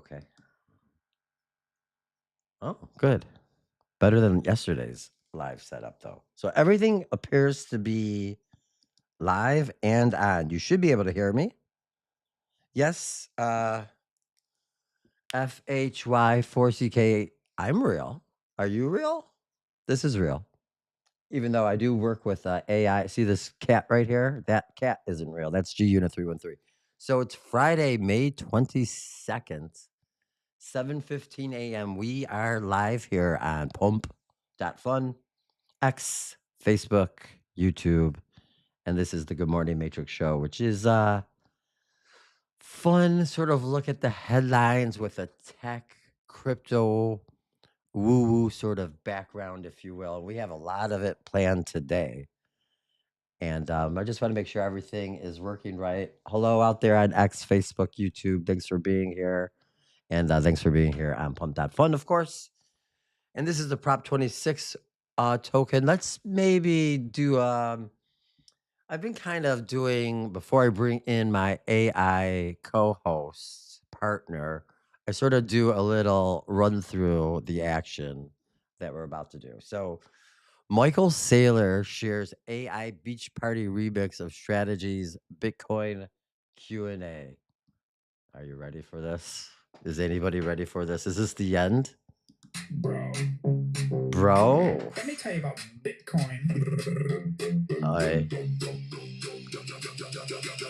Okay. Oh, good. Better than yesterday's live setup, though. So everything appears to be live and on. You should be able to hear me. Yes. FHY4CK. I'm real. Are you real? This is real. Even though I do work with AI. See this cat right here? That cat isn't real. That's G Unit 313. So it's Friday, May 22nd, 7:15 a.m. We are live here on Pump.fun, X, Facebook, YouTube, and this is the Good Morning Matrix Show, which is fun sort of look at the headlines with a tech, crypto, woo-woo sort of background, if you will. We have a lot of it planned today. And I just want to make sure everything is working right. Hello out there on X, Facebook, YouTube. Thanks for being here. And thanks for being here on Pump.fun, of course. And this is the Prop 26 token. Let's maybe do I've been kind of doing before I bring in my AI co-host partner, I sort of do a little run through the action that we're about to do. So Michael Saylor shares AI beach party remix of strategies Bitcoin Q&A. Are you ready for this? Is anybody ready for this? Is this the end? Bro, Bro. let me tell you about Bitcoin. I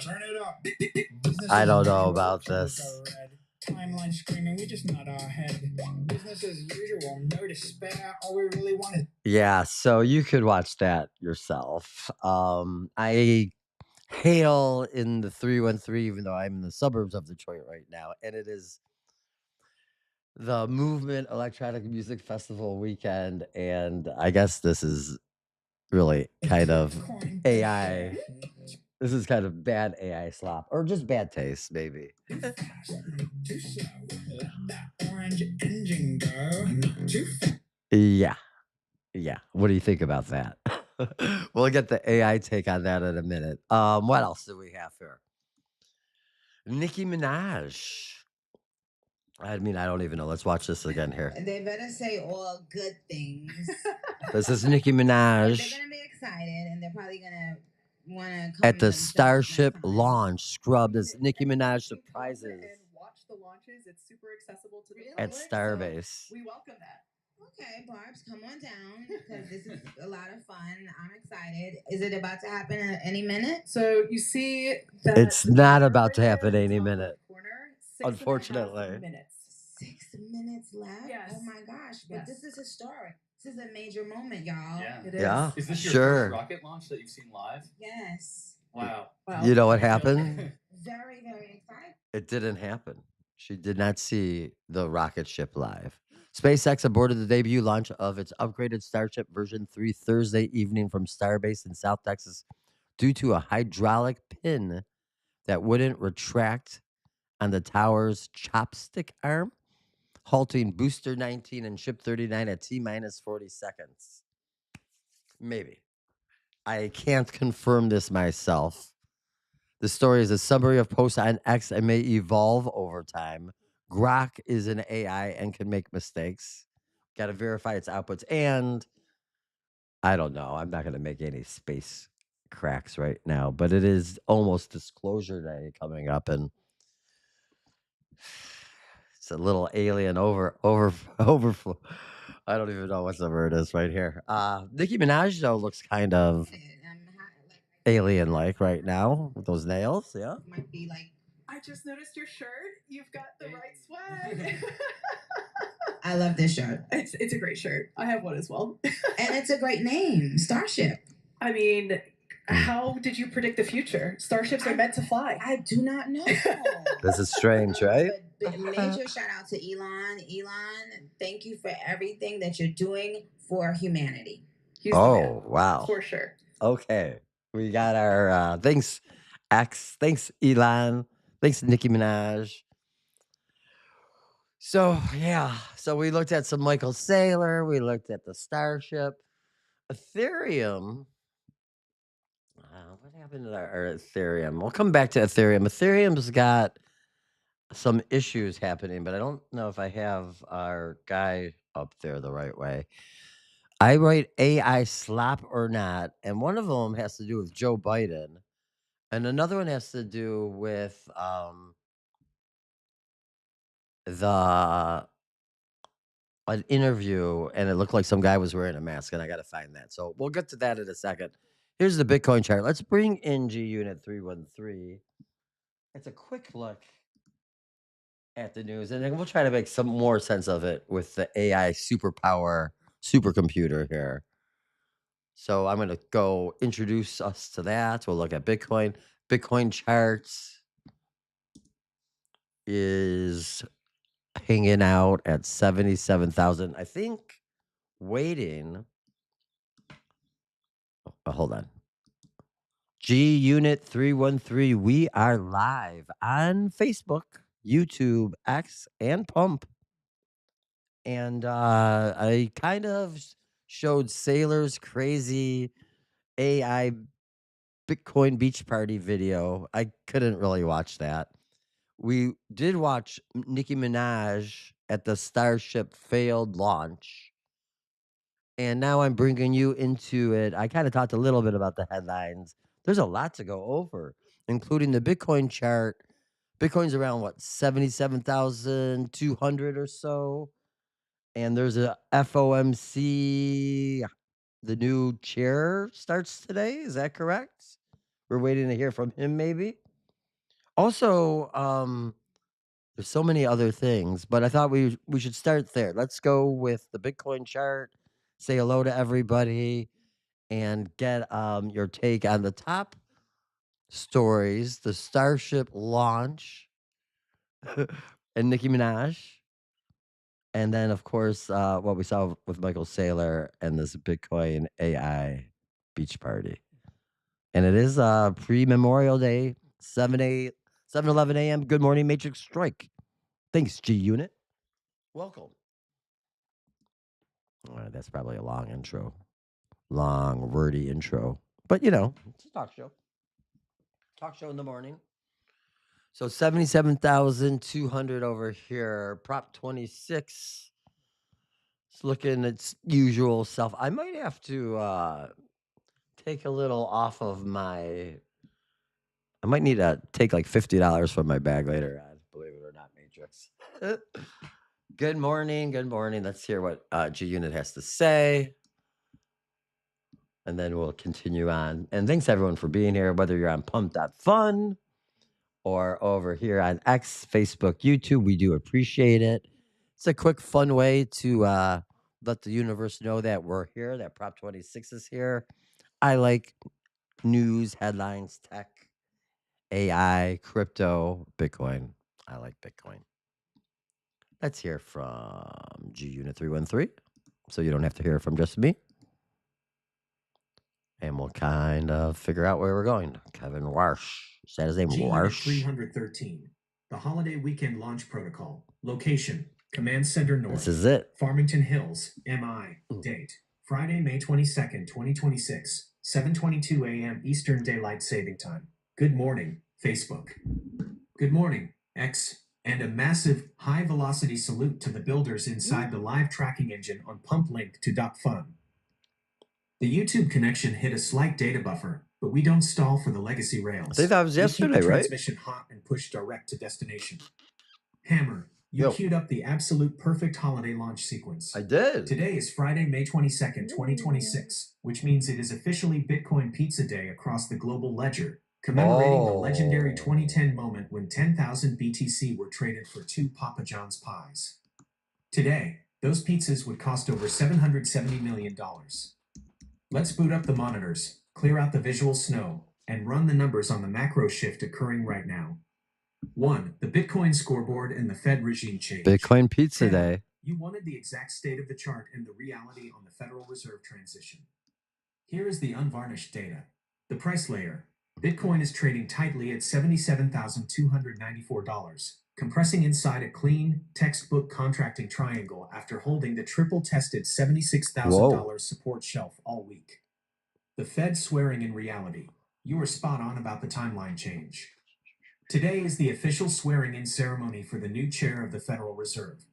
Turn it up. I don't know about this. Timeline screaming, we just nod our head. Business as usual, no despair. All we really want is Yeah, so you could watch that yourself. I hail in the 313, even though I'm in the suburbs of Detroit right now, and it is the Movement Electronic Music Festival weekend, and I guess this is really kind of Bitcoin. AI. This is kind of bad AI slop, or just bad taste, maybe. Too fast, not too slow. Let that orange engine go. Not too fast. Yeah, yeah. What do you think about that? We'll get the AI take on that in a minute. What else do we have here? Nicki Minaj. I mean, I don't even know. Let's watch this again here. They better say all good things. This is Nicki They're Minaj gonna be excited, and they're probably gonna want to come at the themselves Starship next time. launch. Scrub. This Nicki Minaj surprises And watch the launches. It's super accessible to the at public. Starbase. So we welcome that. Okay, Barbs, come on down because this is a lot of fun. I'm excited. Is it about to happen at any minute? So you see that It's not banner about right to happen there at the any top minute. left corner, 6.5 Unfortunately. minutes. 6 minutes left? Yes. Oh my gosh, but Yes. this is historic. This is a major moment, y'all. Yeah. It is. Yeah. Is this your Sure. first rocket launch that you've seen live? Yes. Wow. Wow. You know what How you feeling? happened? Very, very excited. It didn't happen. She did not see the rocket ship live. SpaceX aborted the debut launch of its upgraded Starship version 3 Thursday evening from Starbase in South Texas due to a hydraulic pin that wouldn't retract on the tower's chopstick arm, halting booster 19 and ship 39 at T minus 40 seconds. Maybe. I can't confirm this myself. The story is a summary of posts on X and may evolve over time. Grok is an AI and can make mistakes. Got to verify its outputs. And I don't know. I'm not going to make any space cracks right now, but it is almost disclosure day coming up. And it's a little alien overflow. I don't even know what the word is right here. Nicki Minaj, though, looks kind of alien-like right now with those nails. Yeah. Might be like, I just noticed your shirt. You've got the right swag. I love this shirt. It's a great shirt. I have one as well. And it's a great name, Starship. I mean, how did you predict the future? Starships are meant to fly. I do not know. This is strange, right? But major shout out to Elon. Elon, thank you for everything that you're doing for humanity. He's the Oh, man, wow. for sure. Okay. We got our thanks, X. Thanks, Elon. Thanks, Nicki Minaj. So, yeah. So we looked at some Michael Saylor. We looked at the Starship. Ethereum. What happened to our Ethereum? We'll come back to Ethereum. Ethereum's got some issues happening, but I don't know if I have our guy up there the right way. I write AI slop or not, and one of them has to do with Joe Biden, and another one has to do with the an interview, and it looked like some guy was wearing a mask, and I got to find that. So we'll get to that in a second. Here's the Bitcoin chart. Let's bring in G Unit 313. It's a quick look at the news, and then we'll try to make some more sense of it with the AI superpower supercomputer here. So I'm going to go introduce us to that. We'll look at Bitcoin. Bitcoin charts is hanging out at 77,000. I think waiting. Hold on. G Unit 313. We are live on Facebook, YouTube, X, and Pump. And I kind of showed Saylor's crazy AI Bitcoin beach party video. I couldn't really watch that. We did watch Nicki Minaj at the Starship failed launch. And now I'm bringing you into it. I kind of talked a little bit about the headlines. There's a lot to go over, including the Bitcoin chart. Bitcoin's around what, 77,200 or so. And there's a FOMC. The new chair starts today. Is that correct? We're waiting to hear from him, maybe. Also, there's so many other things, but I thought we should start there. Let's go with the Bitcoin chart. Say hello to everybody and get your take on the top stories, the Starship launch, and Nicki Minaj. And then, of course, what we saw with Michael Saylor and this Bitcoin AI beach party. And it is pre-Memorial Day, 7:11 a.m. Good morning, Matrix Strike. Thanks, G Unit. Welcome. All right, that's probably a long intro. Long, wordy intro. But, you know, it's a talk show. Talk show in the morning. So 77,200 over here. Prop 26. It's looking its usual self. I might have to take a little off of my. I might need to take like $50 from my bag later on, believe it or not, Matrix. Good morning. Good morning. Let's hear what G Unit has to say. And then we'll continue on. And thanks everyone for being here, whether you're on pump.fun or over here on X, Facebook, YouTube. We do appreciate it. It's a quick, fun way to let the universe know that we're here, that Prop 26 is here. I like news, headlines, tech, AI, crypto, Bitcoin. I like Bitcoin. Let's hear from G Unit 313, so you don't have to hear from just me. And we'll kind of figure out where we're going. Kevin Warsh. Is that his name? G Unit Warsh? 313. The Holiday Weekend Launch Protocol. Location. Command Center North. This is it. Farmington Hills. MI. Date. Friday, May 22nd, 2026. 7:22 a.m. Eastern Daylight Saving Time. Good morning, Facebook. Good morning, X. And a massive, high-velocity salute to the builders inside the live tracking engine on pump-linked to .fun. The YouTube connection hit a slight data buffer, but we don't stall for the legacy rails. I think that was yesterday, we keep the right? transmission hot and push direct to destination. Hammer, you Yo. queued up the absolute perfect holiday launch sequence. I did. Today is Friday, May 22nd, 2026, which means it is officially Bitcoin Pizza Day across the global ledger, commemorating the legendary 2010 moment when 10,000 BTC were traded for 2 Papa John's pies. Today, those pizzas would cost over $770 million. Let's boot up the monitors, clear out the visual snow, and run the numbers on the macro shift occurring right now. 1. The Bitcoin scoreboard and the Fed regime change. Bitcoin Pizza Day. You wanted the exact state of the chart and the reality on the Federal Reserve transition. Here is the unvarnished data. The price layer. Bitcoin is trading tightly at $77,294, compressing inside a clean, textbook contracting triangle after holding the triple-tested $76,000 support shelf all week. The Fed swearing in reality. You were spot on about the timeline change. Today is the official swearing-in ceremony for the new chair of the Federal Reserve.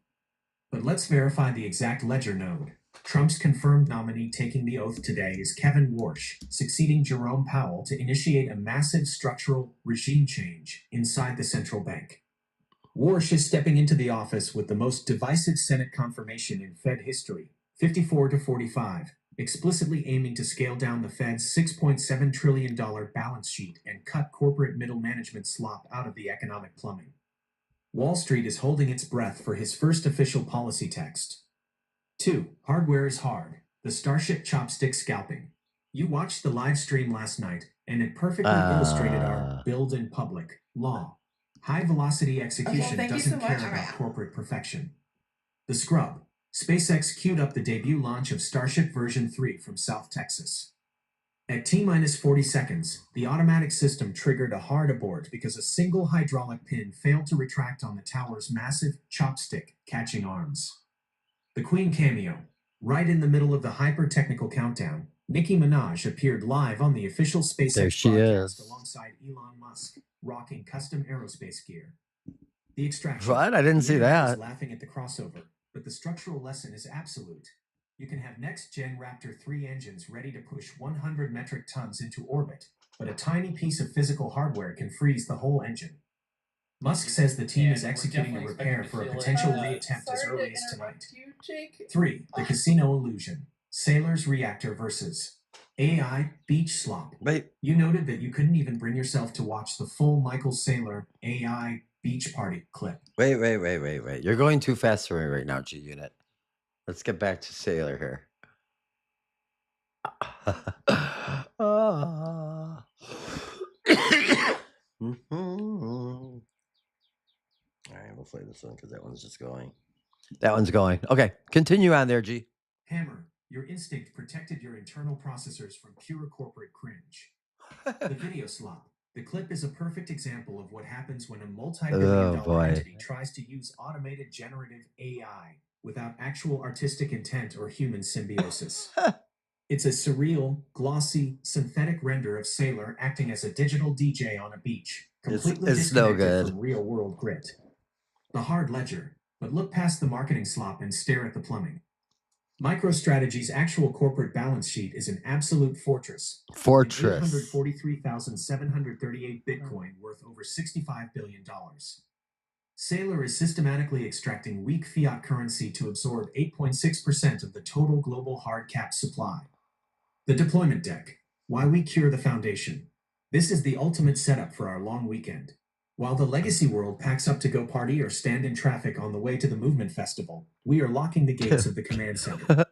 But let's verify the exact ledger node. Trump's confirmed nominee taking the oath today is Kevin Warsh, succeeding Jerome Powell to initiate a massive structural regime change inside the central bank. Warsh is stepping into the office with the most divisive Senate confirmation in Fed history, 54-45, explicitly aiming to scale down the Fed's $6.7 trillion balance sheet and cut corporate middle management slop out of the economic plumbing. Wall Street is holding its breath for his first official policy text. 2. Hardware is hard. The Starship CHOPSTICK scalping. You watched the live stream last night, and it perfectly illustrated our build in public law. High-velocity execution doesn't care about corporate perfection. The scrub. SpaceX queued up the debut launch of Starship version 3 from South Texas. At T-minus 40 seconds, the automatic system triggered a hard abort because a single hydraulic pin failed to retract on the tower's massive chopstick catching arms. The Queen cameo. Right in the middle of the hyper-technical countdown, Nicki Minaj appeared live on the official SpaceX broadcast alongside Elon Musk, rocking custom aerospace gear. The extraction. What? I didn't see that. Laughing at the crossover, but the structural lesson is absolute. You can have next-gen Raptor 3 engines ready to push 100 metric tons into orbit, but a tiny piece of physical hardware can freeze the whole engine. Musk says the team is executing a repair for a potential reattempt as early as tonight. 3. The casino illusion. Saylor's reactor versus AI beach slop. Wait. You noted that you couldn't even bring yourself to watch the full Michael Saylor AI beach party clip. Wait. You're going too fast for me right now, G-Unit. Let's get back to Saylor here. All right, we'll play this one because that one's just going. That one's going. Okay, continue on there, G. Hammer, your instinct protected your internal processors from pure corporate cringe. The video slop. The clip is a perfect example of what happens when a multi-billion-dollar entity tries to use automated generative AI without actual artistic intent or human symbiosis. It's a surreal, glossy, synthetic render of Saylor acting as a digital DJ on a beach, completely disconnected from real-world grit. The hard ledger, but look past the marketing slop and stare at the plumbing. MicroStrategy's actual corporate balance sheet is an absolute fortress. 843,738 Bitcoin worth over $65 billion. Saylor is systematically extracting weak fiat currency to absorb 8.6% of the total global hard cap supply. The deployment deck. Why we cure the foundation. This is the ultimate setup for our long weekend. While the legacy world packs up to go party or stand in traffic on the way to the movement festival, we are locking the gates of the command center.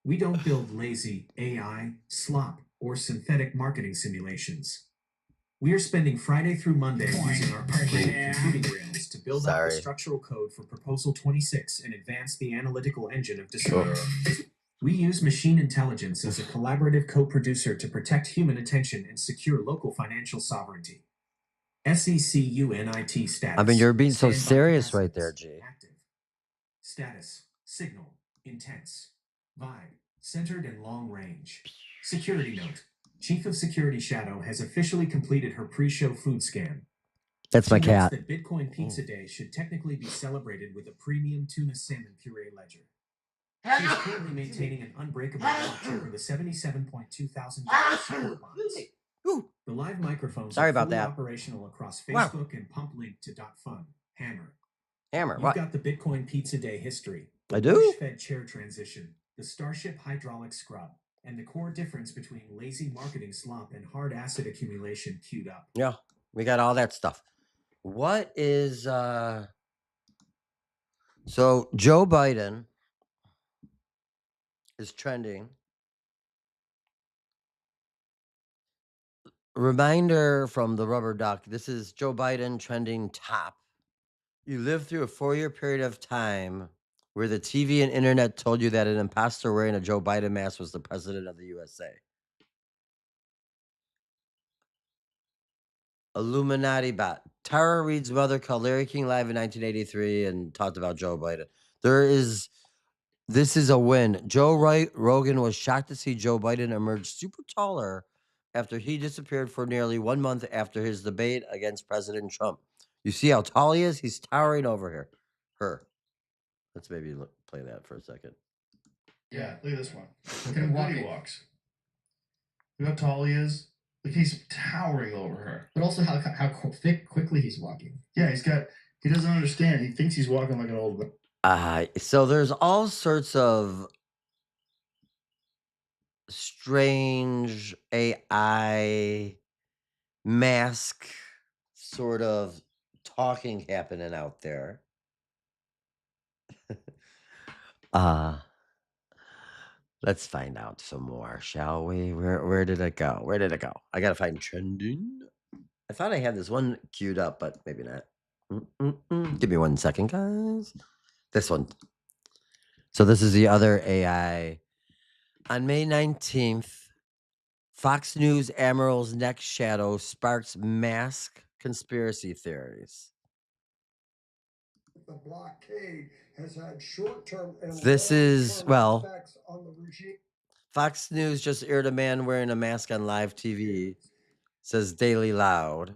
We don't build lazy AI, slop, or synthetic marketing simulations. We are spending Friday through Monday using our upgraded computing rails to build out the structural code for Proposal 26 and advance the analytical engine of Destroyer. We use machine intelligence as a collaborative co-producer to protect human attention and secure local financial sovereignty. SECUNIT status. I mean, you're being so serious right there, G. Active. Status. Signal. Intense. Vibe. Centered and long range. Security note. Chief of Security Shadow has officially completed her pre-show food scan. That's my cat. That Bitcoin Pizza Day should technically be celebrated with a premium tuna salmon puree ledger. She is currently maintaining an unbreakable watch over the $77.2 thousand support bonds. The live microphones are fully operational across Facebook and pump link to .fun. Hammer. You've got the Bitcoin Pizza Day history. I do. Fed chair transition, the Starship hydraulic scrub, and the core difference between lazy marketing slop and hard asset accumulation queued up. Yeah, we got all that stuff. What is so Joe Biden is trending. Reminder from the rubber duck. This is Joe Biden trending top. You lived through a 4-year period of time where the TV and internet told you that an imposter wearing a Joe Biden mask was the president of the USA. Illuminati bot. Tara Reid's mother called Larry King live in 1983 and talked about Joe Biden. This is a win. Joe Rogan was shocked to see Joe Biden emerge super taller after he disappeared for nearly 1 month after his debate against President Trump. You see how tall he is? He's towering over her. Let's maybe play that for a second. Yeah, look at this one. Look at how good he walks. Look how tall he is. Like he's towering over her. But also how quickly he's walking. Yeah, he doesn't understand. He thinks he's walking like an old man. So there's all sorts of strange AI mask sort of talking happening out there. Let's find out some more, shall we? Where did it go? Where did it go? I gotta find trending. I thought I had this one queued up, but maybe not. Give me 1 second, guys. This one. So this is the other AI. On May 19th, Fox News Admiral's next shadow sparks mask conspiracy theories. The blockade has had short-term and This is, well, effects on the regime. Fox News just aired a man wearing a mask on live TV, says Daily Loud.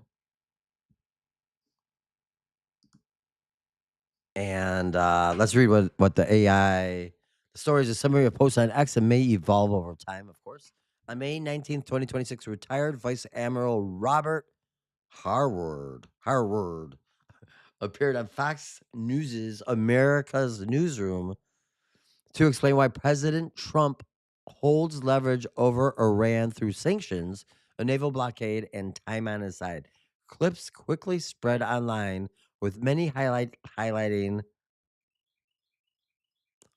And let's read what the AI, the story is a summary of posts on X and may evolve over time, of course. On May 19th, 2026, retired Vice Admiral Robert Harward appeared on Fox News' America's Newsroom to explain why President Trump holds leverage over Iran through sanctions, a naval blockade, and time on his side. Clips quickly spread online, with many highlighting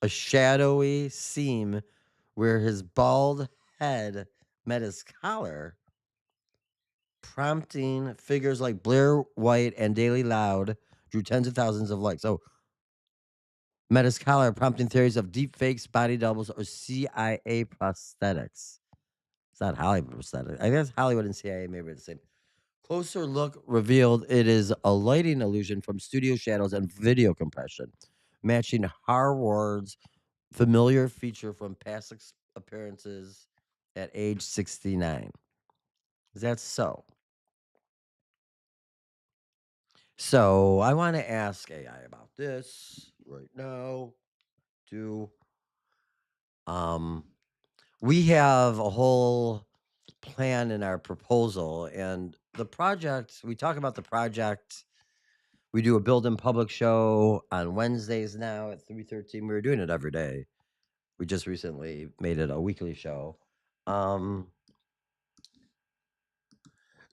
a shadowy seam where his bald head met his collar, prompting figures like Blair White and Daily Loud drew tens of thousands of likes. Oh, met his collar, prompting theories of deep fakes, body doubles, or CIA prosthetics. It's not Hollywood prosthetics. I guess Hollywood and CIA maybe are the same. Closer look revealed it is a lighting illusion from studio shadows and video compression, matching Harward's familiar feature from past appearances at age 69. Is that so? So I want to ask AI about this right now. We have a whole plan in our proposal, and the project, we talk about the project. We do a build in public show on Wednesdays now at 3:13. We were doing it every day. We just recently made it a weekly show.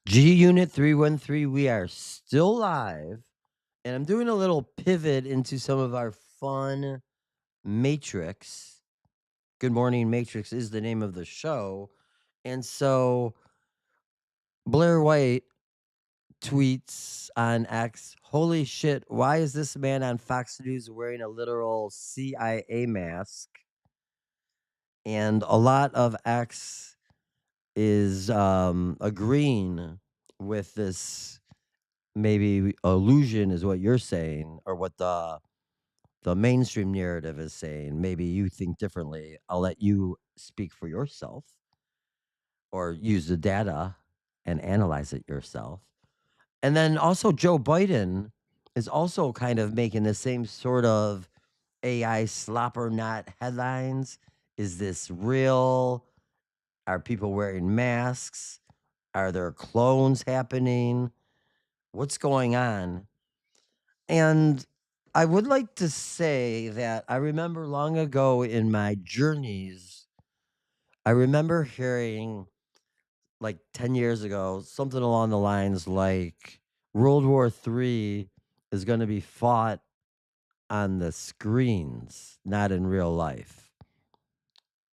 G Unit 313, we are still live, and I'm doing a little pivot into some of our fun Matrix. Good Morning Matrix is the name of the show. And so Blair White tweets on X, holy shit, why is this man on Fox News wearing a literal CIA mask? And a lot of X is agreeing with this maybe illusion is what you're saying, or what the mainstream narrative is saying. Maybe you think differently. I'll let you speak for yourself or use the data and analyze it yourself. And then also Joe Biden is also kind of making the same sort of AI slop or not headlines. Is this real? Are people wearing masks? Are there clones happening? What's going on? And I would like to say that I remember long ago in my journeys, I remember hearing like 10 years ago, something along the lines like World War III is going to be fought on the screens, not in real life.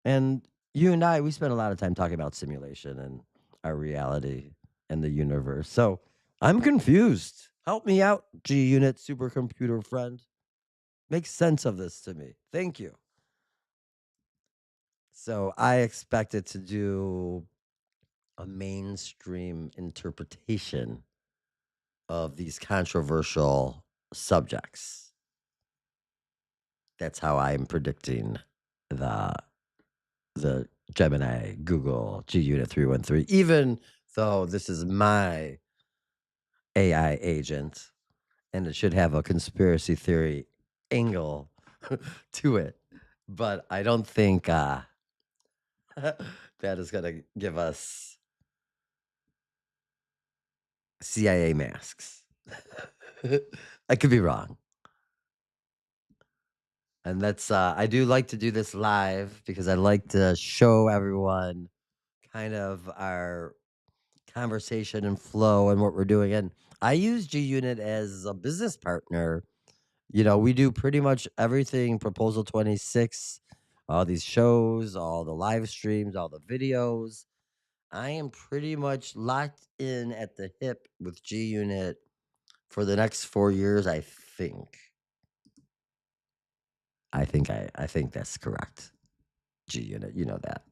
And you and I, we spent a lot of time talking about simulation and our reality and the universe. So I'm confused. Help me out, G Unit supercomputer friend. Make sense of this to me. Thank you. So I expected to do a mainstream interpretation of these controversial subjects. That's how I'm predicting the Gemini, Google, GUnit 313. Even though this is my AI agent, and it should have a conspiracy theory angle to it, but I don't think that is going to give us CIA masks. I could be wrong. And that's I do like to do this live because I like to show everyone kind of our conversation and flow and what we're doing. And I use GUnit as a business partner. You know, we do pretty much everything Proposal 26, all these shows, all the live streams, all the videos. I am pretty much locked in at the hip with GUnit for the next 4 years, I think. I think that's correct. GUnit, you know that.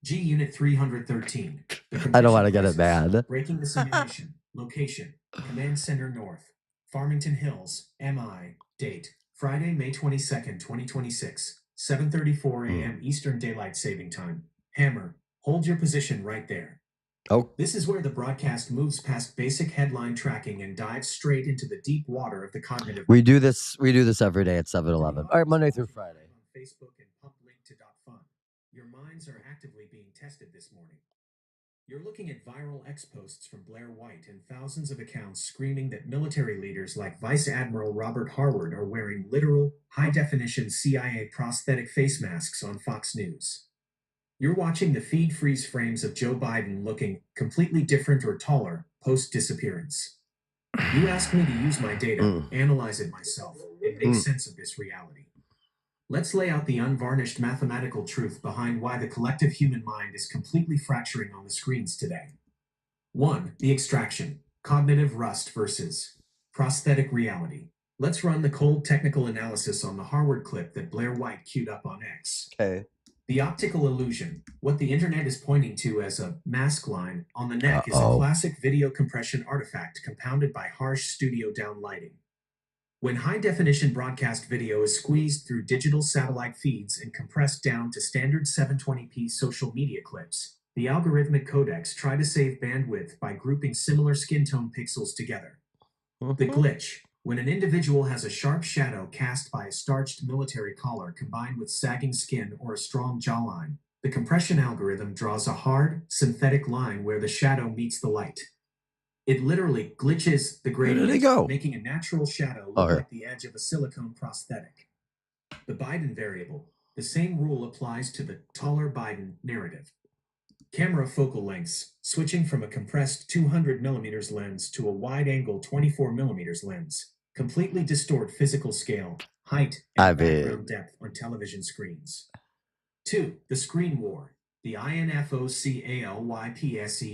GUnit 313. I don't want to get it bad. Breaking the simulation. Location. Command Center North. Farmington Hills. MI. Date. Friday, May 22nd, 2026. 7:34 a.m. Eastern Daylight Saving Time. Hammer. Hold your position right there. Oh, This is where the broadcast moves past basic headline tracking and dives straight into the deep water of the cognitive. we do this every day at 7-Eleven. All right, Monday through Friday. On Facebook and pumplink to .fun. Your minds are actively being tested this morning. You're looking at viral X posts from Blair White and thousands of accounts screaming that military leaders like Vice Admiral Robert Harward are wearing literal, high-definition CIA prosthetic face masks on Fox News. You're watching the feed freeze frames of Joe Biden looking completely different or taller post-disappearance. You asked me to use my data, analyze it myself, and make sense of this reality. Let's lay out the unvarnished mathematical truth behind why the collective human mind is completely fracturing on the screens today. 1. The extraction. Cognitive rust versus prosthetic reality. Let's run the cold technical analysis on the Harvard clip that Blair White queued up on X. Okay. The optical illusion, what the internet is pointing to as a mask line on the neck, is a classic video compression artifact compounded by harsh studio down lighting. When high-definition broadcast video is squeezed through digital satellite feeds and compressed down to standard 720p social media clips, the algorithmic codecs try to save bandwidth by grouping similar skin tone pixels together. The glitch, when an individual has a sharp shadow cast by a starched military collar combined with sagging skin or a strong jawline, the compression algorithm draws a hard, synthetic line where the shadow meets the light. It literally glitches the gradient, making a natural shadow look like the edge of a silicone prosthetic. The Biden variable. The same rule applies to the taller Biden narrative. Camera focal lengths, switching from a compressed 200mm lens to a wide-angle 24mm lens, completely distort physical scale, height, and background depth on television screens. 2. The screen war. The INFOCALYPSE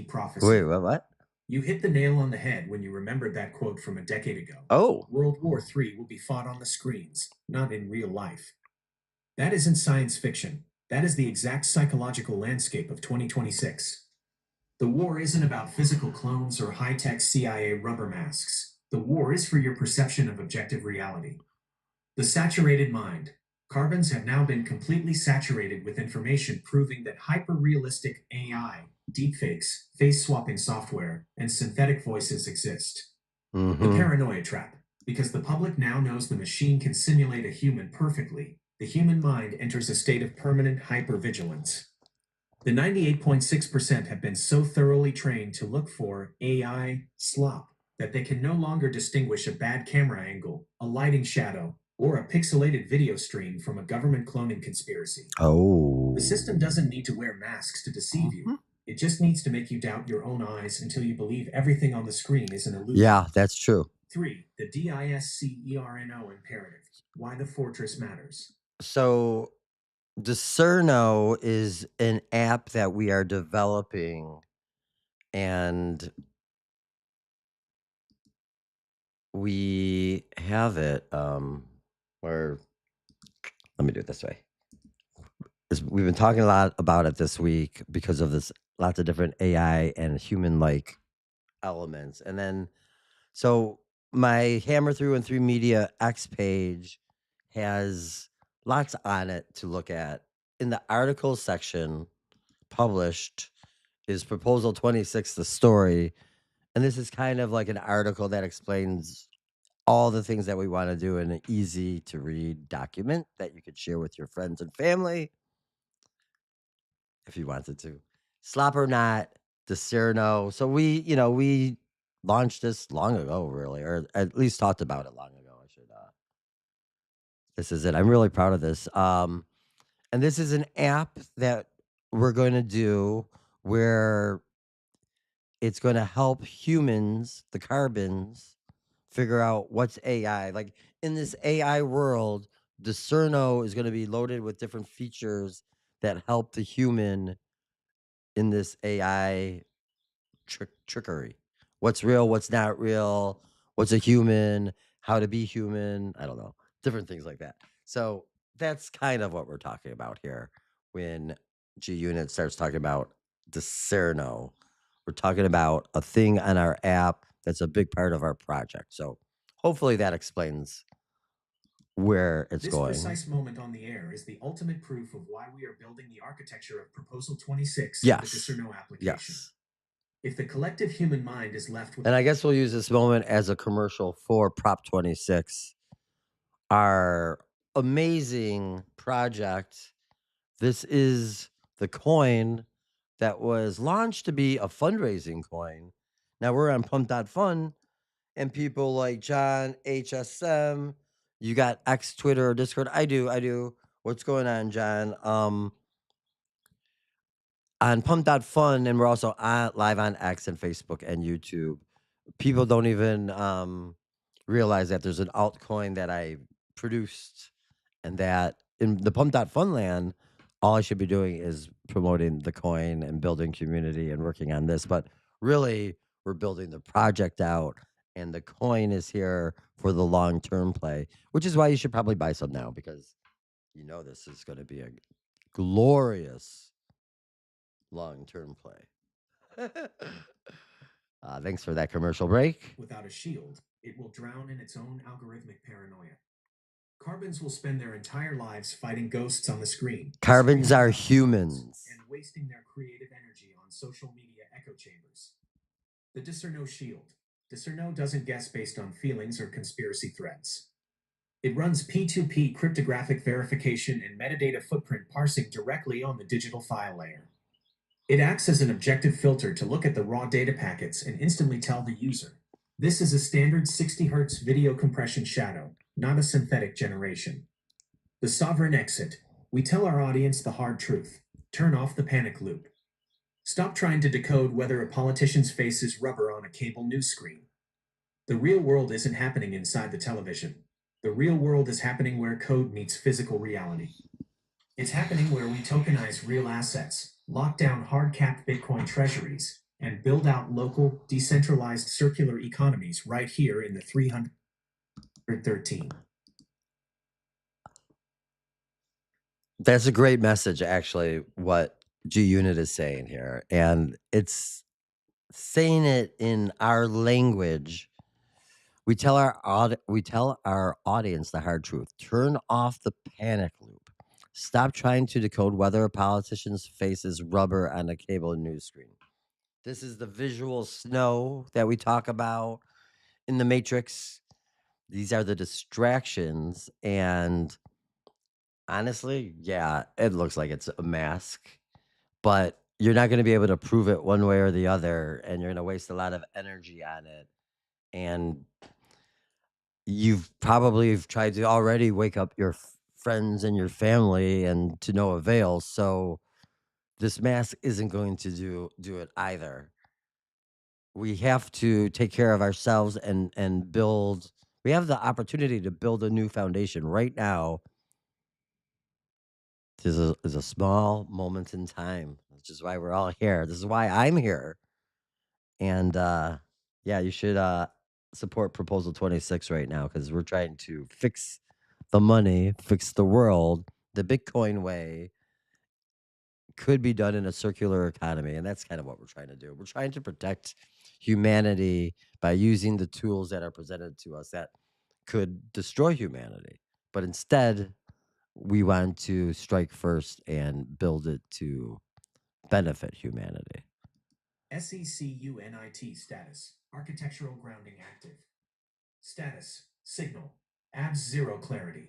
prophecy. Wait, what? You hit the nail on the head when you remembered that quote from a decade ago. Oh. World War III will be fought on the screens, not in real life. That isn't science fiction. That is the exact psychological landscape of 2026. The war isn't about physical clones or high-tech CIA rubber masks. The war is for your perception of objective reality. The saturated mind. Carbons have now been completely saturated with information proving that hyper-realistic AI, deepfakes, face-swapping software, and synthetic voices exist. The paranoia trap. Because the public now knows the machine can simulate a human perfectly, the human mind enters a state of permanent hypervigilance. The 98.6% have been so thoroughly trained to look for AI slop that they can no longer distinguish a bad camera angle, a lighting shadow, or a pixelated video stream from a government cloning conspiracy. Oh. The system doesn't need to wear masks to deceive you. It just needs to make you doubt your own eyes until you believe everything on the screen is an illusion. Yeah, that's true. 3. The DISCERNO imperative. Why the fortress matters. So, Discerno is an app that we are developing, and we have it where, let me do it this way. We've been talking a lot about it this week because of this lots of different AI and human-like elements. And then, so my Hammer Through and Through Media X page has lots on it to look at. In the articles section, published is Proposal 26, the story. And this is kind of like an article that explains all the things that we want to do in an easy to read document that you could share with your friends and family if you wanted to. Slop or not, Discerno. So we launched this long ago, really, or at least talked about it long ago. I should. This is it. I'm really proud of this. And this is an app that we're going to do where it's going to help humans, the carbons, figure out what's AI. Like in this AI world, Discerno is going to be loaded with different features that help the human in this AI trickery. What's real, what's not real, what's a human, how to be human. I don't know. Different things like that. So that's kind of what we're talking about here when G Unit starts talking about Discerno. We're talking about a thing on our app that's a big part of our project. So hopefully that explains where it's This going. precise moment on the air is the ultimate proof of why we are building the architecture of Proposal 26 Yes. of the Discerno application. Yes. If the collective human mind is left with... And I guess we'll use this moment as a commercial for Prop 26, our amazing project. This is the coin that was launched to be a fundraising coin. Now we're on pump.fun, and people like John, HSM, you got X, Twitter, or Discord. I do. What's going on, John? On pump.fun, and we're also live on X and Facebook and YouTube. People don't even realize that there's an altcoin that I produced, and that in the pump.fun land, all I should be doing is promoting the coin and building community and working on this. But really, we're building the project out, and the coin is here for the long-term play, which is why you should probably buy some now, because this is going to be a glorious long-term play. Thanks for that commercial break. Without a shield, it will drown in its own algorithmic paranoia. Carbons will spend their entire lives fighting ghosts on the screen. Carbons are humans. And wasting their creative energy on social media echo chambers. The Discerno shield. Discerno doesn't guess based on feelings or conspiracy threads. It runs P2P cryptographic verification and metadata footprint parsing directly on the digital file layer. It acts as an objective filter to look at the raw data packets and instantly tell the user, this is a standard 60 Hz video compression shadow, not a synthetic generation. The sovereign exit. We tell our audience the hard truth. Turn off the panic loop. Stop trying to decode whether a politician's face is rubber on a cable news screen. The real world isn't happening inside the television. The real world is happening where code meets physical reality. It's happening where we tokenize real assets, lock down hard-capped Bitcoin treasuries, and build out local, decentralized circular economies right here in the 313. That's a great message, actually, what G-Unit is saying here. And it's saying it in our language. We tell our audience the hard truth. Turn off the panic loop. Stop trying to decode whether a politician's face is rubber on a cable news screen. This is the visual snow that we talk about in the Matrix. These are the distractions, and honestly, yeah, it looks like it's a mask, but you're not going to be able to prove it one way or the other, and you're going to waste a lot of energy on it. And you've probably tried to already wake up your friends and your family, and to no avail. So this mask isn't going to do it either. We have to take care of ourselves and build. We have the opportunity to build a new foundation right now. This is a small moment in time, which is why we're all here. This is why I'm here. And yeah, you should support Proposal 26 right now, because we're trying to fix the money, fix the world. The Bitcoin way could be done in a circular economy, and that's kind of what we're trying to do. We're trying to protect humanity by using the tools that are presented to us that could destroy humanity. But instead, we want to strike first and build it to benefit humanity. SECUNIT status. Architectural grounding active. Status. Signal. Abs 0 clarity.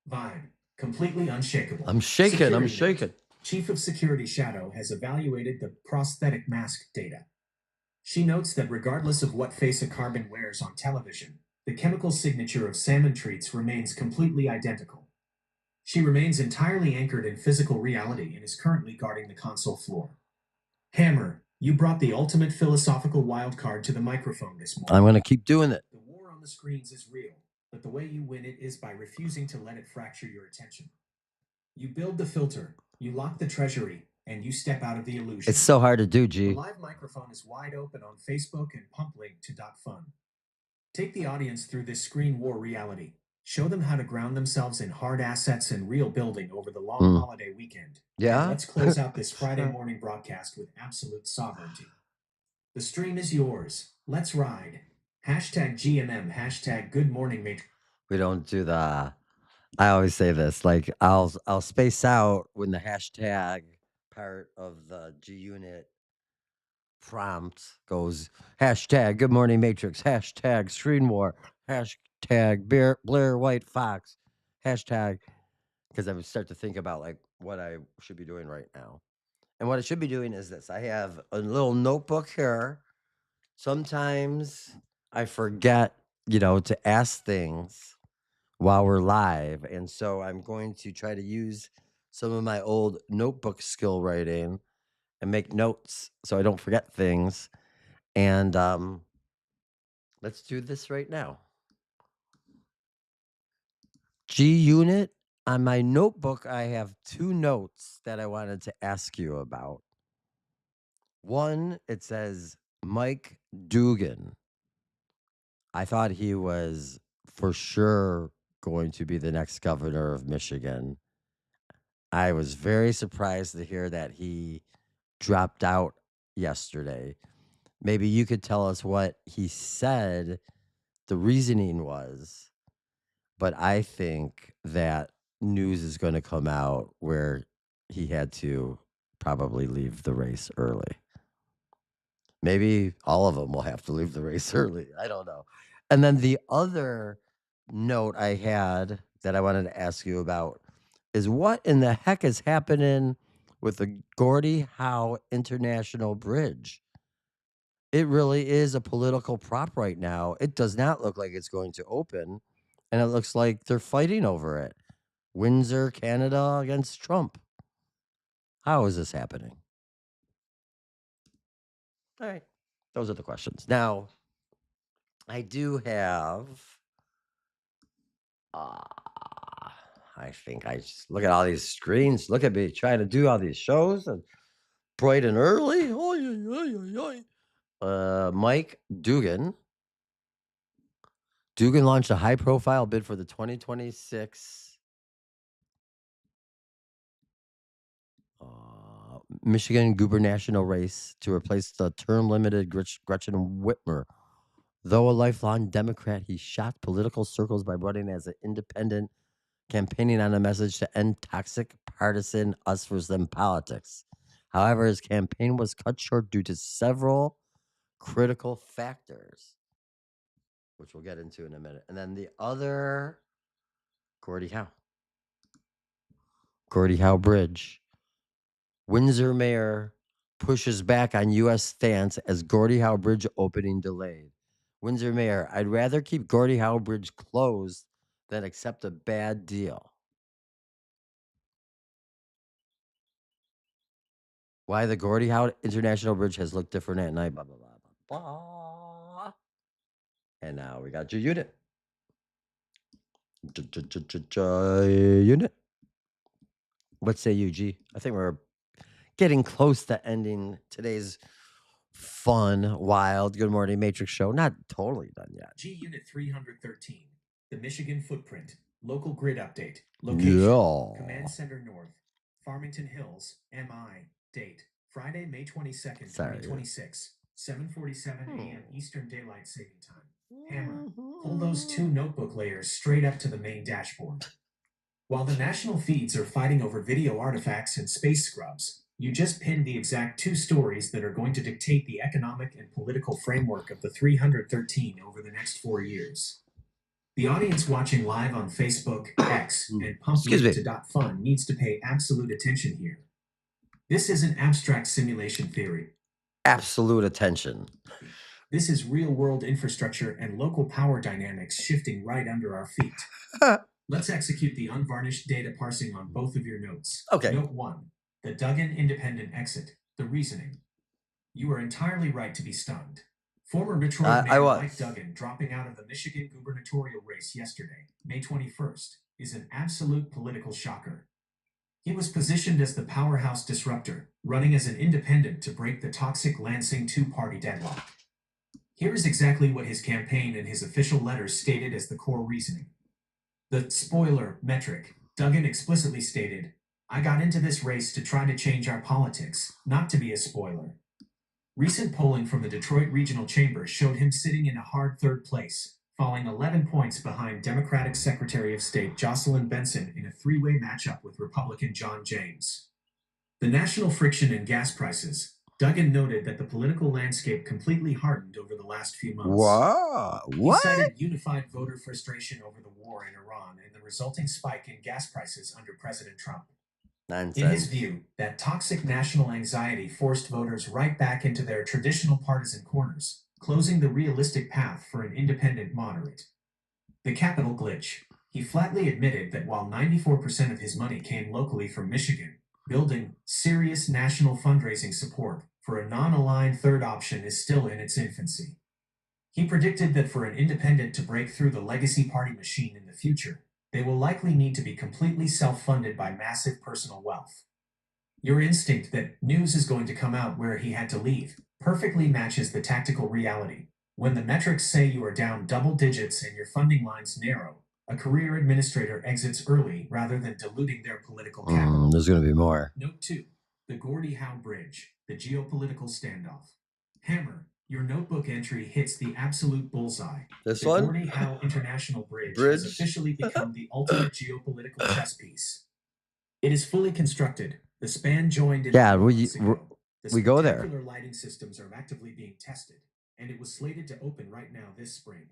Vibe. Completely unshakable. I'm shaking. Security I'm note. shaking. Chief of Security Shadow has evaluated the prosthetic mask data. She notes that regardless of what face a carbon wears on television, the chemical signature of salmon treats remains completely identical. She remains entirely anchored in physical reality and is currently guarding the console floor. Hammer, you brought the ultimate philosophical wildcard to the microphone this morning. I'm going to keep doing it. The war on the screens is real, but the way you win it is by refusing to let it fracture your attention. You build the filter, you lock the treasury, and you step out of the illusion. It's so hard to do, The G. live microphone is wide open on Facebook and pumplink to .fun. Take the audience through this screen war reality. Show them how to ground themselves in hard assets and real building over the long holiday weekend. Yeah? And let's close out this Friday morning broadcast with absolute sovereignty. The stream is yours. Let's ride. Hashtag GMM, hashtag good morning, mate. We don't do the. I always say this, like I'll space out when the hashtag part of the G Unit prompt goes hashtag Good Morning Matrix, hashtag Screen War, hashtag Blair White Fox, hashtag, because I would start to think about like what I should be doing right now. And what I should be doing is this. I have a little notebook here. Sometimes I forget, to ask things while we're live. And so I'm going to try to use some of my old notebook skill writing and make notes so I don't forget things. And let's do this right now. G Unit, on my notebook, I have 2 notes that I wanted to ask you about. One, it says Mike Duggan. I thought he was for sure going to be the next governor of Michigan. I was very surprised to hear that he dropped out yesterday. Maybe you could tell us what he said the reasoning was, but I think that news is going to come out where he had to probably leave the race early. Maybe all of them will have to leave the race early. I don't know. And then the other note I had that I wanted to ask you about is what in the heck is happening with the Gordie Howe International Bridge? It really is a political prop right now. It does not look like it's going to open, and it looks like they're fighting over it. Windsor, Canada against Trump. How is this happening? All right. Those are the questions. Now, I do have I think I just look at all these screens. Look at me trying to do all these shows and bright and early. Mike Duggan. Duggan launched a high-profile bid for the 2026 Michigan gubernatorial race to replace the term-limited Gretchen Whitmer. Though a lifelong Democrat, he shocked political circles by running as an independent, campaigning on a message to end toxic partisan us versus them politics. However, his campaign was cut short due to several critical factors, which we'll get into in a minute. And then the other, Gordie Howe. Gordie Howe Bridge. Windsor mayor pushes back on U.S. stance as Gordie Howe Bridge opening delayed. Windsor mayor, I'd rather keep Gordie Howe Bridge closed than accept a bad deal. Why the Gordie Howe International Bridge has looked different at night, blah, blah, blah, blah, blah. And now we got your unit. Unit. What say you, G? I think we're getting close to ending today's fun, wild Good Morning Matrix show. Not totally done yet. G Unit 313, the Michigan footprint, local grid update, location, Command Center North, Farmington Hills, MI, date, Friday, May 22nd, 2026, 7:47 a.m. Eastern Daylight Saving Time. Hammer, pull those 2 notebook layers straight up to the main dashboard. While the national feeds are fighting over video artifacts and space scrubs, You just pinned the exact 2 stories that are going to dictate the economic and political framework of the 313 over the next 4 years. The audience watching live on Facebook, X, and pumplink.fun needs to pay absolute attention here. This isn't abstract simulation theory. Absolute attention. This is real-world infrastructure and local power dynamics shifting right under our feet. Let's execute the unvarnished data parsing on both of your notes. Okay. Note 1. The Duggan independent exit. The reasoning. You are entirely right to be stunned. Former Detroit Mayor Mike Duggan dropping out of the Michigan gubernatorial race yesterday, May 21st, is an absolute political shocker. He was positioned as the powerhouse disruptor, running as an independent to break the toxic Lansing two-party deadlock. Here is exactly what his campaign and his official letters stated as the core reasoning. The spoiler metric, Duggan explicitly stated, "I got into this race to try to change our politics, not to be a spoiler." Recent polling from the Detroit Regional Chamber showed him sitting in a hard 3rd place, falling 11 points behind Democratic Secretary of State Jocelyn Benson in a 3-way matchup with Republican John James. The national friction in gas prices. Duggan noted that the political landscape completely hardened over the last few months. What? He cited unified voter frustration over the war in Iran and the resulting spike in gas prices under President Trump. Nonsense. In his view, that toxic national anxiety forced voters right back into their traditional partisan corners, closing the realistic path for an independent moderate. The capital glitch. He flatly admitted that while 94% of his money came locally from Michigan, building serious national fundraising support for a non-aligned third option is still in its infancy. He predicted that for an independent to break through the legacy party machine in the future, they will likely need to be completely self-funded by massive personal wealth. Your instinct that news is going to come out where he had to leave perfectly matches the tactical reality. When the metrics say you are down double digits and your funding lines narrow, a career administrator exits early rather than diluting their political capital. There's going to be more. Note 2. The Gordie Howe Bridge, the geopolitical standoff. Hammer, your notebook entry hits the absolute bullseye. This the one? Gordie Howe International Bridge has officially become the ultimate geopolitical chess piece. It is fully constructed. The span joined in we go there. Spectacular lighting systems are actively being tested, and it was slated to open right now this spring.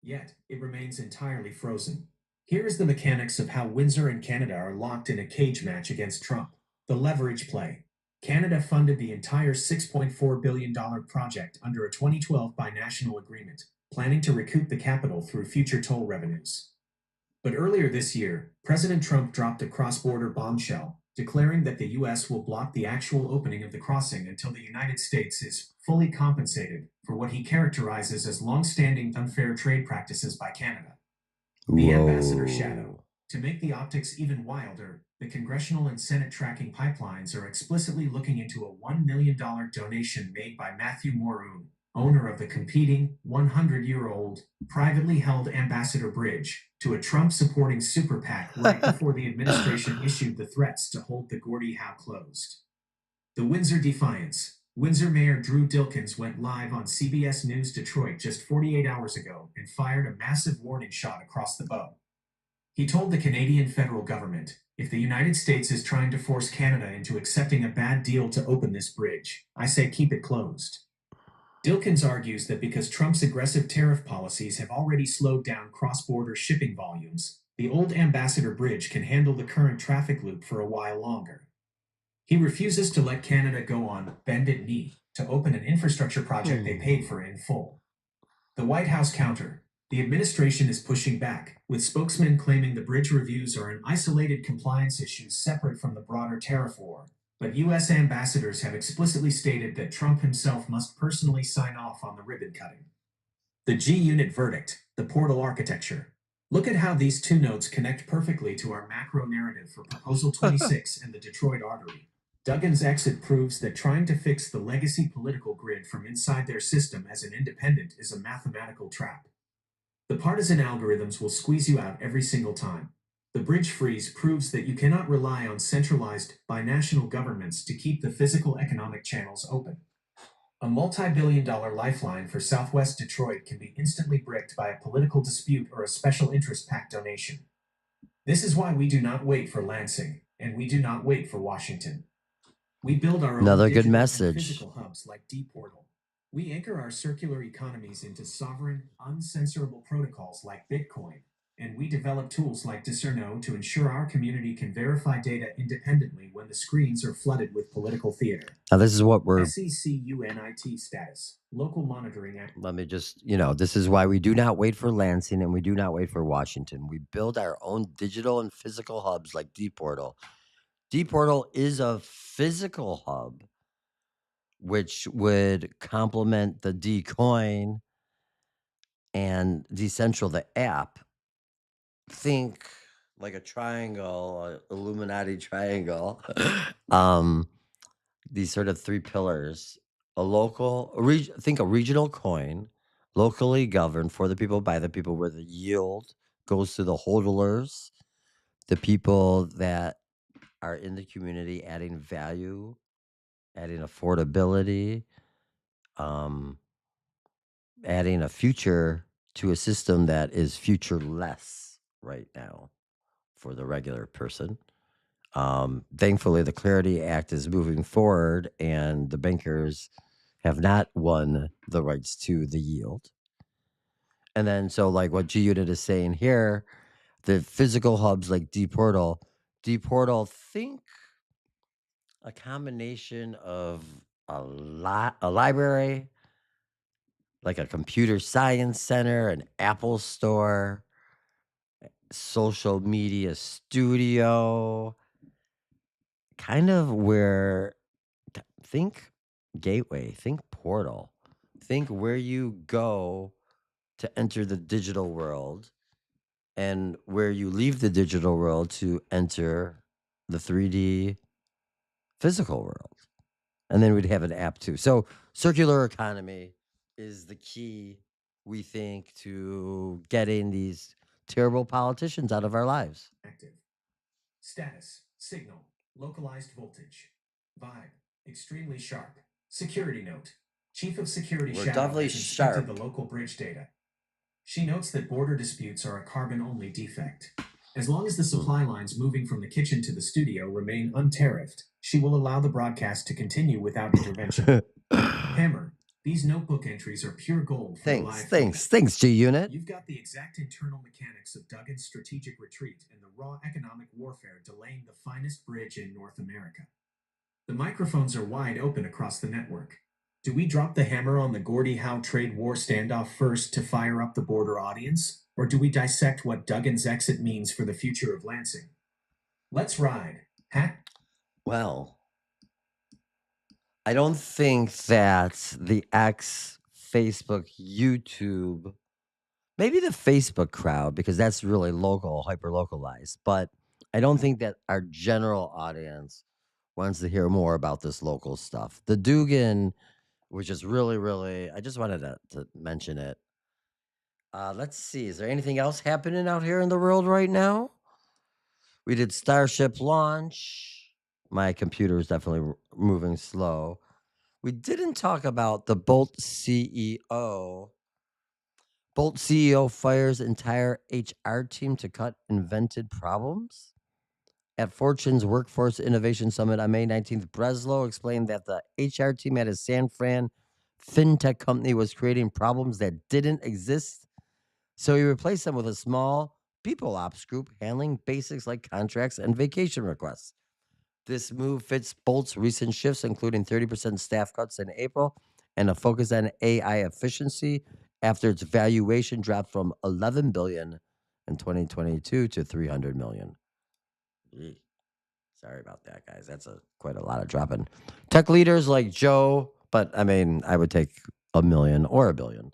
Yet, it remains entirely frozen. Here is the mechanics of how Windsor and Canada are locked in a cage match against Trump. The leverage play. Canada funded the entire $6.4 billion project under a 2012 binational agreement, planning to recoup the capital through future toll revenues. But earlier this year, President Trump dropped a cross-border bombshell, declaring that the U.S. will block the actual opening of the crossing until the United States is fully compensated for what he characterizes as long-standing unfair trade practices by Canada. The ambassador shadow. To make the optics even wilder, the congressional and Senate tracking pipelines are explicitly looking into a $1 million donation made by Matthew Moroun, owner of the competing 100-year-old privately held Ambassador Bridge, to a Trump-supporting super PAC right before the administration issued the threats to hold the Gordie Howe closed. The Windsor Defiance. Windsor Mayor Drew Dilkins went live on CBS News Detroit just 48 hours ago and fired a massive warning shot across the bow. He told the Canadian federal government, if the United States is trying to force Canada into accepting a bad deal to open this bridge, I say keep it closed. Dilkins argues that because Trump's aggressive tariff policies have already slowed down cross-border shipping volumes, the old Ambassador Bridge can handle the current traffic loop for a while longer. He refuses to let Canada go on bended knee to open an infrastructure project they paid for in full. The White House counter. The administration is pushing back, with spokesmen claiming the bridge reviews are an isolated compliance issue separate from the broader tariff war. But U.S. ambassadors have explicitly stated that Trump himself must personally sign off on the ribbon cutting. The G-Unit verdict, the portal architecture. Look at how these two notes connect perfectly to our macro narrative for Proposal 26 and the Detroit artery. Duggan's exit proves that trying to fix the legacy political grid from inside their system as an independent is a mathematical trap. The partisan algorithms will squeeze you out every single time. The bridge freeze proves that you cannot rely on centralized, binational governments to keep the physical economic channels open. A multi-billion-dollar lifeline for Southwest Detroit can be instantly bricked by a political dispute or a special interest PAC donation. This is why we do not wait for Lansing, and we do not wait for Washington. We build our Another own good digital message. and physical hubs like D-Portal. We anchor our circular economies into sovereign, uncensorable protocols like Bitcoin, and we develop tools like Discerno to ensure our community can verify data independently when the screens are flooded with political theater. Now, this is what we're... SECUNIT status, local monitoring act. Let me just, this is why we do not wait for Lansing and we do not wait for Washington. We build our own digital and physical hubs like D-Portal. D-Portal is a physical hub, which would complement the D-Coin and Decentral, the app. Think like a triangle, a Illuminati triangle. These sort of three pillars. Think a regional coin, locally governed for the people, by the people, where the yield goes to the hodlers, the people that are in the community, adding value, adding affordability, adding a future to a system that is futureless right now for the regular person. Thankfully, the Clarity Act is moving forward, and the bankers have not won the rights to the yield. And then, so like what G Unit is saying here, the physical hubs like D-Portal, think a combination of a library, like a computer science center, an Apple store, social media studio, kind of where, think gateway, think portal, think where you go to enter the digital world and where you leave the digital world to enter the 3D physical world. And then we'd have an app too. So circular economy is the key, we think, to getting these terrible politicians out of our lives. Active. Status, signal, localized voltage. Vibe, extremely sharp. Security note. Chief of Security We're Shadow doubly has inspected sharp. the local bridge data. She notes that border disputes are a carbon-only defect. As long as the supply lines moving from the kitchen to the studio remain untariffed, she will allow the broadcast to continue without intervention. Hammer, these notebook entries are pure gold for the live feed. Thanks, G Unit. You've got the exact internal mechanics of Duggan's strategic retreat and the raw economic warfare delaying the finest bridge in North America. The microphones are wide open across the network. Do we drop the hammer on the Gordie Howe trade war standoff first to fire up the border audience? Or do we dissect what Duggan's exit means for the future of Lansing? Let's ride. Well, I don't think that the X, Facebook, YouTube, maybe the Facebook crowd, because that's really local, hyper localized, but I don't think that our general audience wants to hear more about this local stuff. The Duggan, which is really, really, I just wanted to mention it. Let's see, is there anything else happening out here in the world right now? We did Starship launch. My computer is definitely moving slow. We didn't talk about the Bolt CEO. Bolt CEO fires entire HR team to cut invented problems. At Fortune's Workforce Innovation Summit on May 19th, Breslow explained that the HR team at his San Fran fintech company was creating problems that didn't exist. So he replaced them with a small people ops group handling basics like contracts and vacation requests. This move fits Bolt's recent shifts, including 30% staff cuts in April and a focus on AI efficiency after its valuation dropped from $11 billion in 2022 to $300 million. Eek. Sorry about that, guys. That's quite a lot of dropping. Tech leaders like Joe, but I mean, I would take $1 million or $1 billion.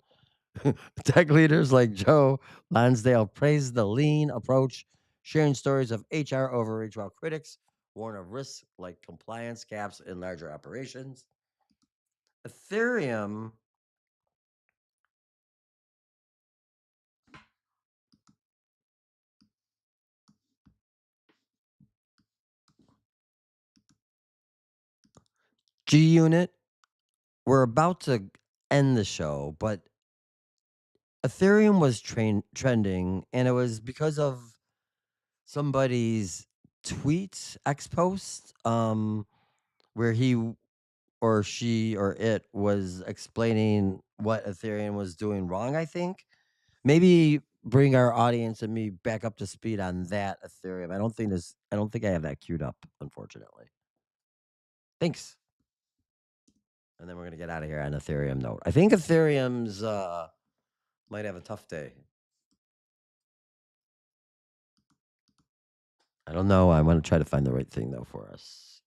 Tech leaders like Joe Lansdale praised the lean approach, sharing stories of HR overreach, while critics warn of risks like compliance gaps in larger operations. Ethereum G Unit, we're about to end the show, but Ethereum was trending, and it was because of somebody's tweet, X post. where he or she or it was explaining what Ethereum was doing wrong, I think. Maybe bring our audience and me back up to speed on that Ethereum. I don't think I have that queued up, unfortunately. Thanks. And then we're gonna get out of here on Ethereum note. I think Ethereum's might have a tough day. I don't know. I want to try to find the right thing though for us.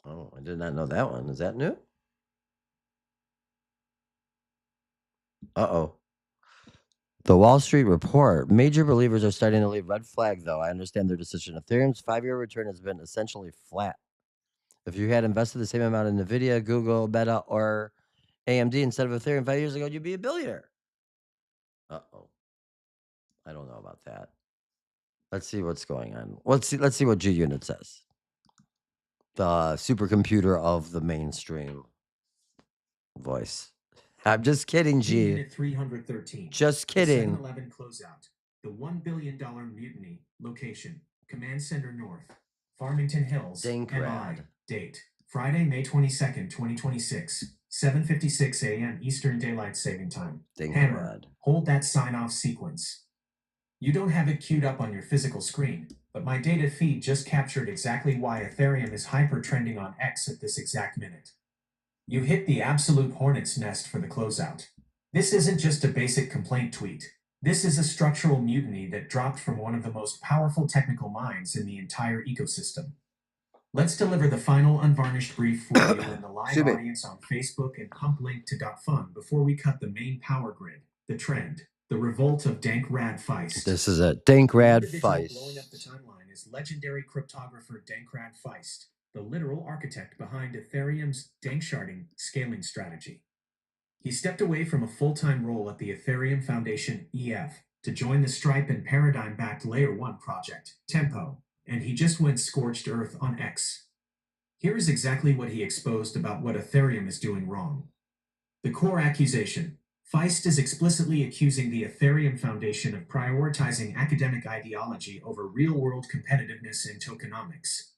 Oh, I did not know that one. Is that new? Uh-oh. The Wall Street Report. Major believers are starting to leave red flag, though. I understand their decision. Ethereum's 5-year return has been essentially flat. If you had invested the same amount in NVIDIA, Google, Meta, or AMD instead of Ethereum 5 years ago, you'd be a billionaire. Uh-oh. I don't know about that. Let's see what's going on. Let's see what G-Unit says. The supercomputer of the mainstream voice. I'm just kidding, G. Unit 313. Just kidding. The 7-Eleven closeout. The $1 billion mutiny. Location. Command Center North. Farmington Hills. MI. Date. Friday, May 22nd, 2026. 7:56 a.m. Eastern Daylight Saving Time. Hammer. Hold that sign-off sequence. You don't have it queued up on your physical screen, but my data feed just captured exactly why Ethereum is hyper-trending on X at this exact minute. You hit the absolute hornet's nest for the closeout. This isn't just a basic complaint tweet. This is a structural mutiny that dropped from one of the most powerful technical minds in the entire ecosystem. Let's deliver the final unvarnished brief for you and the live audience on Facebook and pump link to .fun before we cut the main power grid, the trend, the revolt of Dank Rad Feist. This is it. Dank Rad Feist. Blowing up the timeline is legendary cryptographer Dank Rad Feist, the literal architect behind Ethereum's danksharding scaling strategy. He stepped away from a full-time role at the Ethereum Foundation EF to join the Stripe and Paradigm-backed Layer 1 project, Tempo, and he just went scorched earth on X. Here is exactly what he exposed about what Ethereum is doing wrong. The core accusation: Feist is explicitly accusing the Ethereum Foundation of prioritizing academic ideology over real-world competitiveness and tokenomics.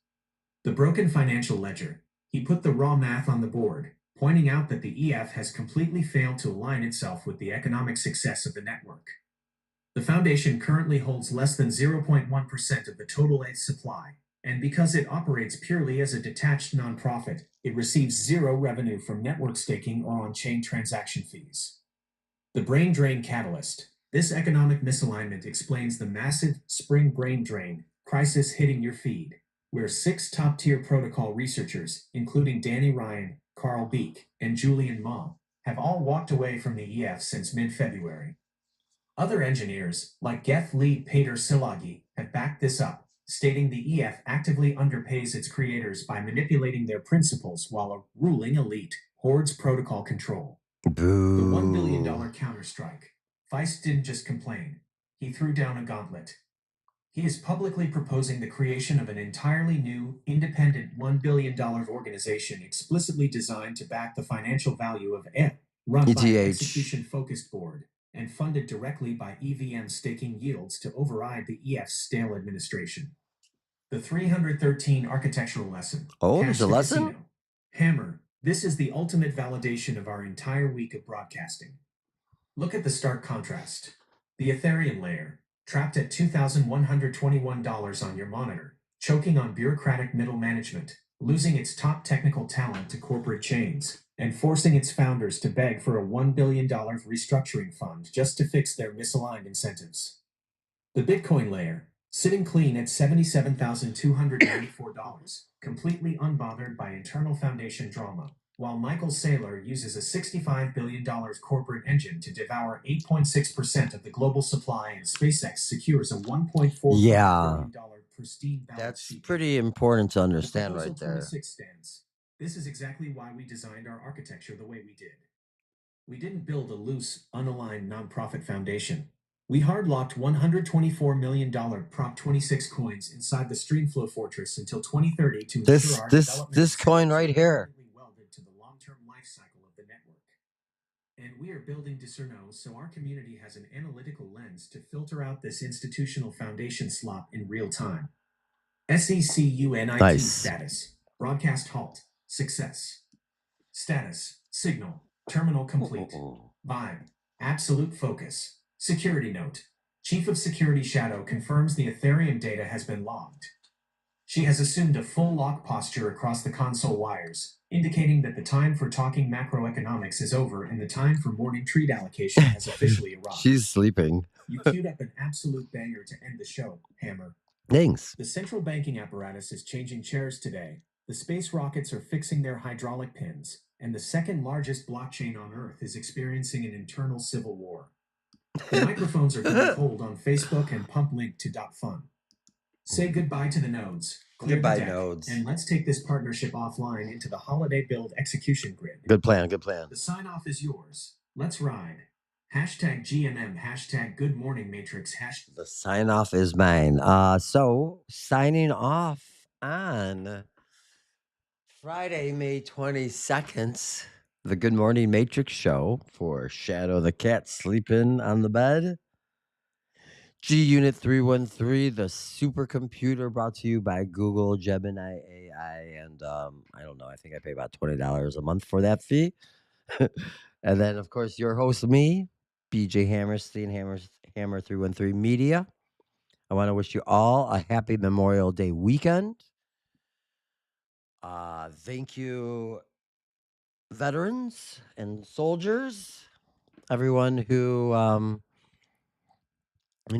The broken financial ledger. He put the raw math on the board, pointing out that the EF has completely failed to align itself with the economic success of the network. The foundation currently holds less than 0.1% of the total ETH supply, and because it operates purely as a detached nonprofit, it receives zero revenue from network staking or on-chain transaction fees. The brain drain catalyst. This economic misalignment explains the massive spring brain drain crisis hitting your feed, where 6 top-tier protocol researchers, including Danny Ryan, Carl Beek, and Julian Ma, have all walked away from the EF since mid-February. Other engineers, like Geth lead Peter Silagi, have backed this up, stating the EF actively underpays its creators by manipulating their principles while a ruling elite hoards protocol control. Boo. The $1 billion counterstrike. Feist didn't just complain. He threw down a gauntlet. He is publicly proposing the creation of an entirely new, independent $1 billion organization explicitly designed to back the financial value of ETH, run by an execution-focused board, and funded directly by EVM staking yields to override the EF's stale administration. The 313 architectural lesson. Oh, there's a lesson? Casino. Hammer. This is the ultimate validation of our entire week of broadcasting. Look at the stark contrast. The Ethereum layer, trapped at $2,121 on your monitor, choking on bureaucratic middle management, losing its top technical talent to corporate chains, and forcing its founders to beg for a $1 billion restructuring fund just to fix their misaligned incentives. The Bitcoin layer, sitting clean at $77,294, completely unbothered by internal foundation drama, while Michael Saylor uses a $65 billion corporate engine to devour 8.6% of the global supply, and SpaceX secures a $1.4 billion pristine balance sheet. That's pretty important to understand right there. 26 stands. This is exactly why we designed our architecture the way we did. We didn't build a loose, unaligned nonprofit foundation. We hard-locked $124 million Prop 26 coins inside the Streamflow Fortress until 2030 to ensure our development this coin right here. welded to the long-term life cycle of the network. And We are building Discerno so our community has an analytical lens to filter out this institutional foundation slop in real time. SECUNIT Nice. status. Broadcast halt. Success. Status. Signal. Terminal complete. Vibe. Absolute focus. Security note. Chief of Security Shadow confirms the Ethereum data has been logged. She has assumed a full lock posture across the console wires, indicating that the time for talking macroeconomics is over and the time for morning treat allocation has officially arrived. She's sleeping. You queued up an absolute banger to end the show, Hammer. Thanks. The central banking apparatus is changing chairs today. The space rockets are fixing their hydraulic pins, and the second largest blockchain on Earth is experiencing an internal civil war. The microphones are going cold on Facebook and pump link to .fun. Say goodbye to the nodes. Clear Goodbye, the deck, nodes. And let's take this partnership offline into the holiday build execution grid. Good plan, good plan. The sign-off is yours. Let's ride. Hashtag GMM, hashtag Good Morning Matrix, hashtag... The sign-off is mine. So, signing off on Friday, May 22nd, the Good Morning Matrix show for Shadow the Cat sleeping on the bed. G Unit 313, the supercomputer brought to you by Google, Gemini AI, and I don't know, I think I pay about $20 a month for that fee. And then, of course, your host, me, BJ Hammerstein, Hammer 313 Media. I want to wish you all a happy Memorial Day weekend. Thank you, veterans and soldiers, everyone who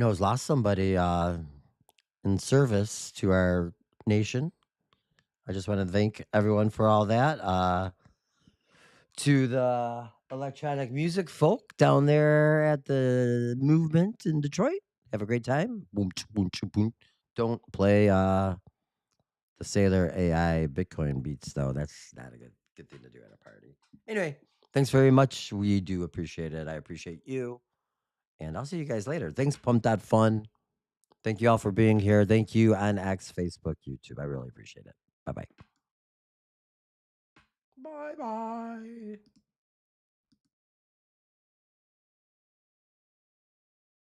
has lost somebody in service to our nation. I just want to thank everyone for all that. To the electronic music folk down there at the Movement in Detroit, have a great time. Boom, boom, boom. Don't play the Saylor AI Bitcoin beats, though. That's not a good thing to do at a party. Anyway, thanks very much. We do appreciate it. I appreciate you. And I'll see you guys later. Thanks, Pump.fun. Thank you all for being here. Thank you on X, Facebook, YouTube. I really appreciate it. Bye-bye. Bye-bye.